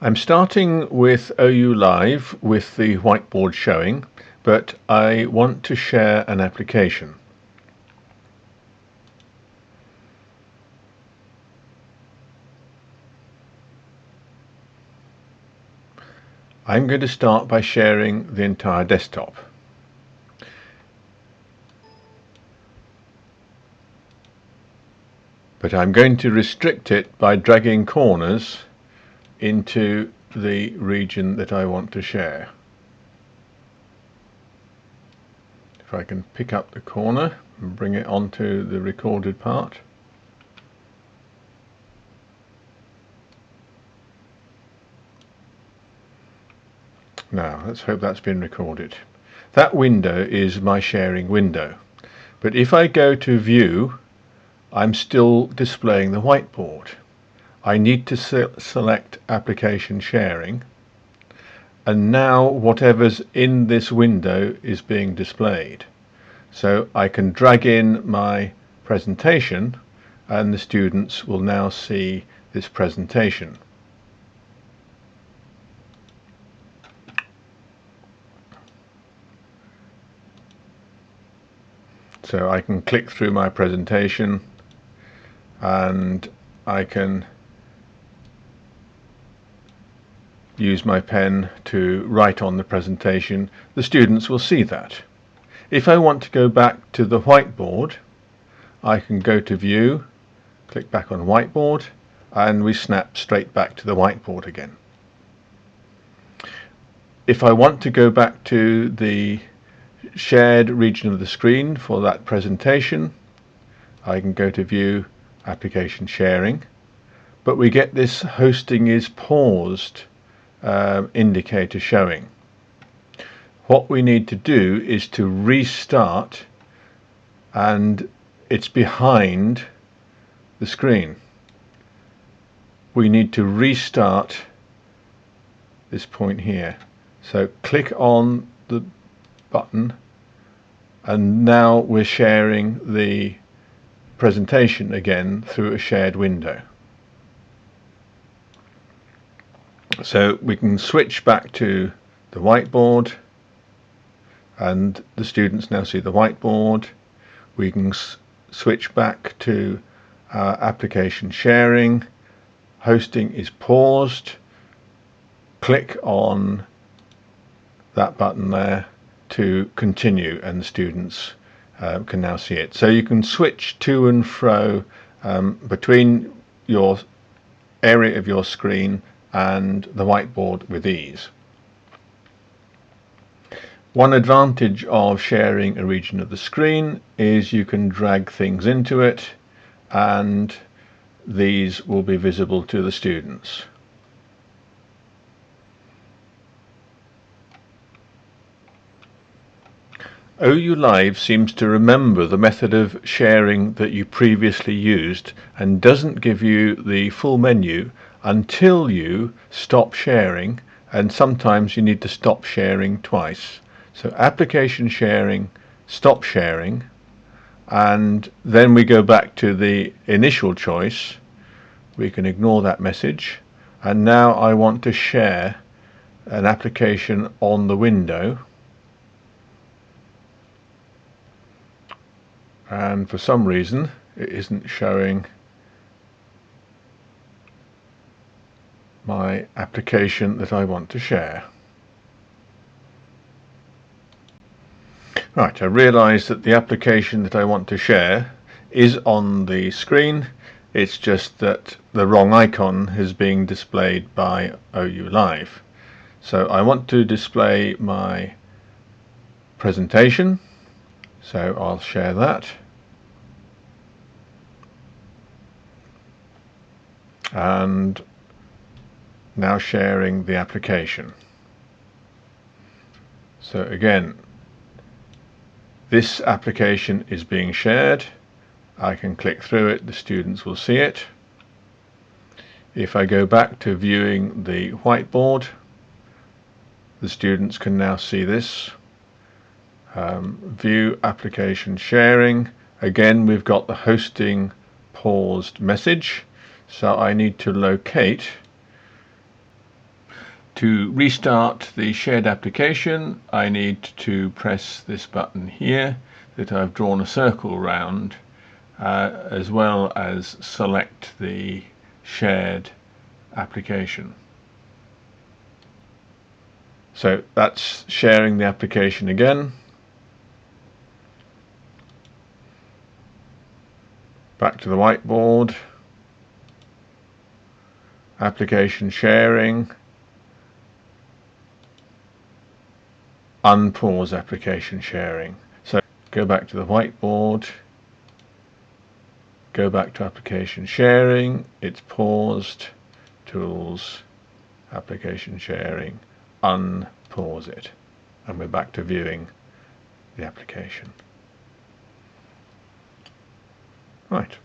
I'm starting with OULive with the whiteboard showing, but I want to share an application. I'm going to start by sharing the entire desktop. But I'm going to restrict it by dragging corners into the region that I want to share. If I can pick up the corner and bring it onto the recorded part. Now let's hope that's been recorded. That window is my sharing window, but if I go to View, I'm still displaying the whiteboard. I need to select Application Sharing, and now whatever's in this window is being displayed. So I can drag in my presentation and the students will now see this presentation. So I can click through my presentation and I can use my pen to write on the presentation. The students will see that. If I want to go back to the whiteboard, I can go to View, click back on Whiteboard, and we snap straight back to the whiteboard again. If I want to go back to the shared region of the screen for that presentation, I can go to View, Application Sharing, but we get this hosting is paused indicator showing. What we need to do is to restart, and it's behind the screen. We need to restart this point here. So click on the button, and now we're sharing the presentation again through a shared window. So we can switch back to the whiteboard, and the students now see the whiteboard. We can switch back to our application sharing. Hosting is paused. Click on that button there to continue, and the students can now see it. So you can switch to and fro between your area of your screen and the whiteboard with ease. One advantage of sharing a region of the screen is you can drag things into it, and these will be visible to the students. OULive seems to remember the method of sharing that you previously used and doesn't give you the full menu until you stop sharing, and sometimes you need to stop sharing twice. So application sharing, stop sharing, and then we go back to the initial choice. We can ignore that message, and now I want to share an application on the window, and for some reason it isn't showing my application that I want to share. Right, I realise that the application that I want to share is on the screen. It's just that the wrong icon is being displayed by OULive. So I want to display my presentation, so I'll share that. And now sharing the application. So again, this application is being shared. I can click through it, the students will see it. If I go back to viewing the whiteboard, the students can now see this. View application sharing. Again, we've got the hosting paused message. So I need to locate To restart the shared application, I need to press this button here that I've drawn a circle around, as well as select the shared application. So that's sharing the application again. Back to the whiteboard, application sharing, unpause application sharing. So go back to the whiteboard, go back to application sharing, it's paused, tools, application sharing, unpause it, and we're back to viewing the application. Right.